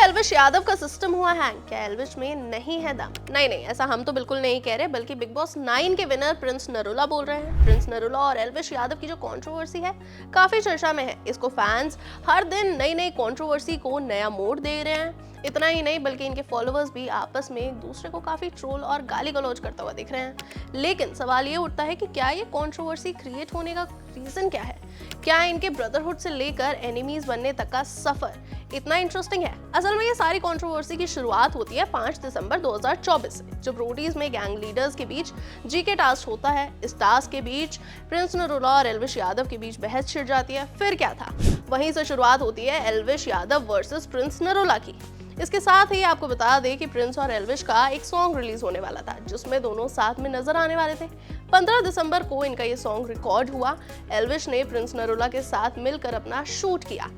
एल्विश यादव का सिस्टम हुआ हैंग, क्या एल्विश में नहीं है दम? नहीं, ऐसा हम तो बिल्कुल नहीं कह रहे, बल्कि बिग बॉस 9 के विनर प्रिंस नरूला बोल रहे हैं। प्रिंस नरूला और एल्विश यादव की जो कंट्रोवर्सी है काफी चर्चा में है। इसको फैंस हर दिन नई कंट्रोवर्सी को नया मोड़ दे रहे हैं। इतना ही नहीं, बल्कि इनके फॉलोअर्स भी आपस में एक दूसरे को काफी ट्रोल और गाली गलौज करता हुआ दिख रहे हैं। लेकिन सवाल ये उठता है कि क्या ये कंट्रोवर्सी क्रिएट होने का रीजन क्या है? क्या इनके ब्रदरहुड से लेकर एनिमीज बनने तक का सफर इतना इंटरेस्टिंग है? असल में ये सारी कंट्रोवर्सी की शुरुआत होती है 5 दिसंबर 2024 से, जब रोडीज में गैंग लीडर्स के बीच जीके टास्क होता है। इस टास्क के बीच प्रिंस नरूला और एल्विश यादव के बीच बहस छिड़ जाती है। फिर क्या था? वहीं से शुरुआत होती है एल्विश यादव वर्सेस प्रिंस नरूला की। इसके साथ ही आपको बता दें कि प्रिंस और एल्विश का एक सॉन्ग रिलीज होने वाला था, जिसमें दोनों साथ में नजर आने वाले थे। 15 दिसंबर को इनका ये सॉन्ग रिकॉर्ड हुआ। एल्विश ने प्रिंस नरूला के साथ मिलकर अपना शूट किया,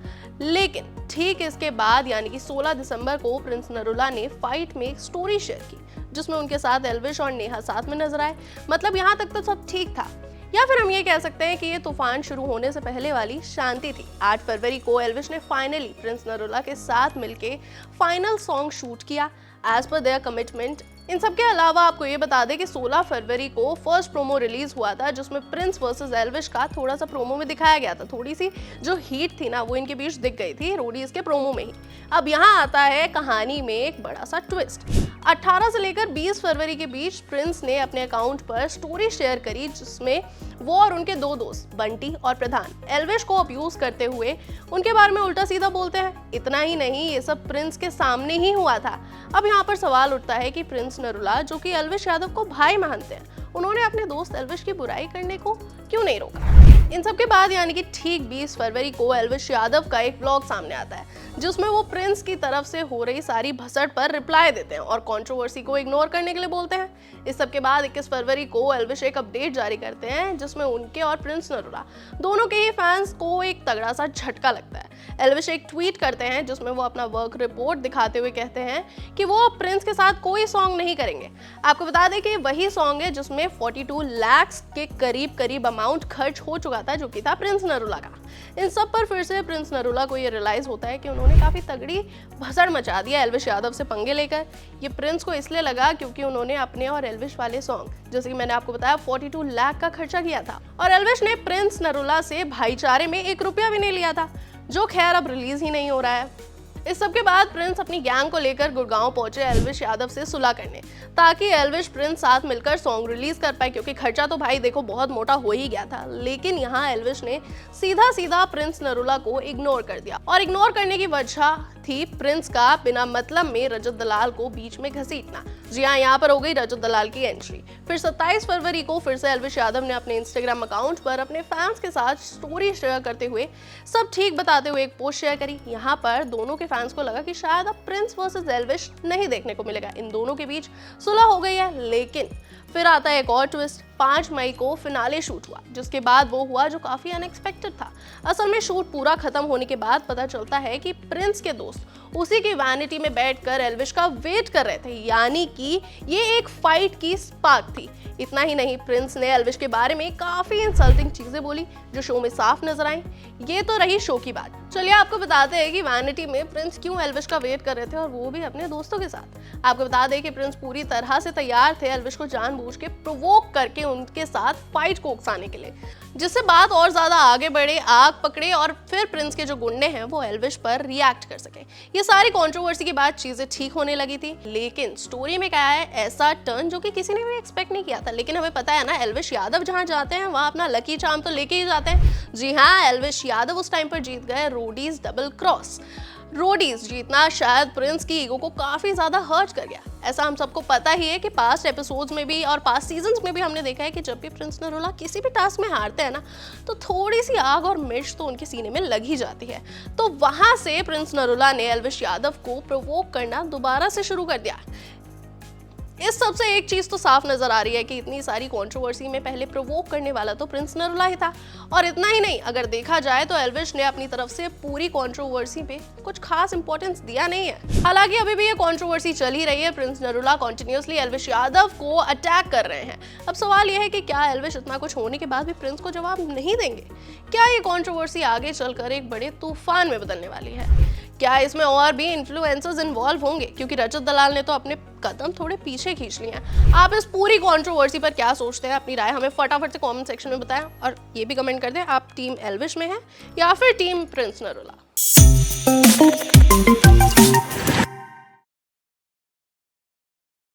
लेकिन ठीक इसके बाद यानी कि 16 दिसंबर को प्रिंस नरूला ने फाइट में एक स्टोरी शेयर की, जिसमें उनके साथ एल्विश और नेहा साथ में नजर आए। मतलब यहाँ तक तो सब ठीक था, या फिर हम ये कह सकते हैं कि ये तूफान शुरू होने से पहले वाली शांति थी। 8 फरवरी को एल्विश ने फाइनली प्रिंस नरूला के साथ मिलके फाइनल सॉन्ग शूट किया एज पर देयर कमिटमेंट। इन सब के अलावा आपको ये बता दें कि 16 फरवरी को फर्स्ट प्रोमो रिलीज हुआ था, जिसमें प्रिंस वर्सेस एल्विश का थोड़ा सा प्रोमो में दिखाया गया था। थोड़ी सी जो हीट थी ना, वो इनके बीच दिख गई थी रोडीज के प्रोमो में ही। अब यहाँ आता है कहानी में एक बड़ा सा ट्विस्ट। 18 से लेकर 20 फरवरी के बीच प्रिंस ने अपने अकाउंट पर स्टोरी शेयर करी, जिसमें वो और उनके दो दोस्त बंटी और प्रधान एल्विश को अब्यूज करते हुए उनके बारे में उल्टा सीधा बोलते हैं। इतना ही नहीं, ये सब प्रिंस के सामने ही हुआ था। अब यहाँ पर सवाल उठता है कि प्रिंस नरूला, जो कि एल्विश यादव को भाई मानते हैं, उन्होंने अपने दोस्त एल्विश की बुराई करने को क्यों नहीं रोका? इन सब के बाद यानी कि ठीक 20 फरवरी को एल्विश यादव का एक ब्लॉग सामने आता है, जिसमें वो प्रिंस की तरफ से हो रही सारी भसड़ पर रिप्लाई देते हैं और कंट्रोवर्सी को इग्नोर करने के लिए बोलते हैं। इस सब के बाद 21 फरवरी को एल्विश एक अपडेट जारी करते हैं, जिसमें उनके और प्रिंस नरूला दोनों के ही फैंस को एक तगड़ा सा झटका लगता है। एल्विश एक ट्वीट करते हैं, जिसमें वो अपना वर्क रिपोर्ट दिखाते हुए कहते हैं कि वो प्रिंस के साथ कोई सॉन्ग नहीं करेंगे। आपको बता दें कि वही सॉन्ग है जिसमें 42 लाख के करीब अमाउंट खर्च हो चुका था, जो कि था प्रिंस नरूला का। इन सब पर फिर से प्रिंस नरूला को ये रियलाइज होता है कि उन्होंने काफी तगड़ी भसड़ मचा दिया एल्विश यादव से पंगे लेकर। ये प्रिंस को इसलिए लगा क्योंकि उन्होंने अपने और एल्विश वाले सॉन्ग, जैसे कि मैंने आपको बताया, 42 लाख का खर्चा किया था, और एल्विश ने प्रिंस नरूला से भाईचारे में 1 रुपया भी नहीं लिया था, जो खैर अब रिलीज ही नहीं हो रहा है। इस सब के बाद प्रिंस अपनी गैंग को लेकर गुड़गांव पहुंचे एल्विश यादव से सुलह करने, ताकि एल्विश प्रिंस साथ मिलकर सॉन्ग रिलीज कर पाए, क्योंकि खर्चा तो भाई देखो बहुत मोटा हो ही गया था। लेकिन यहाँ एल्विश ने सीधा प्रिंस नरूला को इग्नोर कर दिया, और इग्नोर करने की वजह थी प्रिंस का बिना मतलब में रजत दलाल को बीच में घसीटना। जी हाँ, यहाँ पर हो गई रजत दलाल की एंट्री। फिर 27 फरवरी को फिर से एल्विश यादव ने अपने इंस्टाग्राम अकाउंट पर अपने फैंस के साथ स्टोरी शेयर करते हुए सब ठीक बताते हुए एक पोस्ट शेयर करी। यहाँ पर दोनों के फैंस को लगा कि शायद अब प्रिंस वर्सेस एल्विश नहीं देखने को मिलेगा, इन दोनों के बीच सुलह हो गई है। लेकिन फिर आता है एक और ट्विस्ट। 5 मई को फिनाले शूट हुआ, जिसके बाद वो हुआ जो काफी अनएक्सपेक्टेड था। असल में शूट पूरा खत्म होने के बाद पता चलता है कि प्रिंस के दोस्त उसी की वैनिटी में बैठकर एल्विश का वेट कर रहे थे, यानी कि ये एक फाइट की स्पार्क थी। इतना ही नहीं, प्रिंस ने एल्विश के बारे में काफी इंसल्टिंग चीजें बोली, जो शो में साफ नजर आई। ये तो रही शो की बात। चलिए आपको बताते हैं कि वैनिटी में प्रिंस क्यों एल्विश का वेट कर रहे थे, और वो भी अपने दोस्तों के साथ। आपको बता दें कि प्रिंस पूरी तरह से तैयार थे एल्विश को जानबूझ के प्रोवोक करके उनके साथ फाइट को उकसाने के लिए, जिससे बात और ज्यादा आगे बढ़े, आग पकड़े, और फिर प्रिंस के जो गुंडे हैं वो एल्विश पर रिएक्ट कर सके। ये सारी कंट्रोवर्सी के बाद चीजें ठीक होने लगी थी। लेकिन स्टोरी में क्या है, ऐसा टर्न जो कि किसी ने भी एक्सपेक्ट नहीं किया था। लेकिन हमें पता है ना, एल्विश यादव जहां जाते हैं वहां अपना लकी चार्म तो लेके ही जाते हैं। जी हाँ, एल्विश यादव उस टाइम पर जीत गए रोडीज डबल क्रॉस। रोडीज जीतना शायद प्रिंस की ईगो को काफी ज्यादा हर्ट कर गया। ऐसा हम सबको पता ही है कि पास्ट एपिसोड्स में भी और पास्ट सीजन्स में भी हमने देखा है कि जब भी प्रिंस नरूला किसी भी टास्क में हारते हैं ना, तो थोड़ी सी आग और मिर्च तो उनके सीने में लग ही जाती है। तो वहां से प्रिंस नरूला ने एल्विश यादव को प्रोवोक करना दोबारा से शुरू कर दिया। इस सबसे एक चीज तो साफ नजर आ रही है कि इतनी सारी कंट्रोवर्सी में पहले प्रोवोक करने वाला तो प्रिंस नरूला ही था। और इतना ही नहीं, अगर देखा जाए तो एल्विश ने अपनी तरफ से पूरी कंट्रोवर्सी पे कुछ खास इंपॉर्टेंस दिया नहीं है। हालांकि अभी भी ये कंट्रोवर्सी चल ही रही है। प्रिंस नरूला कंटिन्यूअसली एल्विश यादव को अटैक कर रहे हैं। अब सवाल यह है कि क्या एल्विश इतना कुछ होने के बाद भी प्रिंस को जवाब नहीं देंगे? क्या ये कंट्रोवर्सी आगे चलकर एक बड़े तूफान में बदलने वाली है? क्या इसमें और भी इन्फ्लुएंसर्स इन्वॉल्व होंगे, क्योंकि रजत दलाल ने तो अपने कदम थोड़े पीछे खींच लिए हैं। आप इस पूरी कंट्रोवर्सी पर क्या सोचते हैं? अपनी राय हमें फटाफट से कमेंट सेक्शन में बताएं और ये भी कमेंट कर दें आप टीम एल्विश में हैं या फिर टीम प्रिंस नरूला।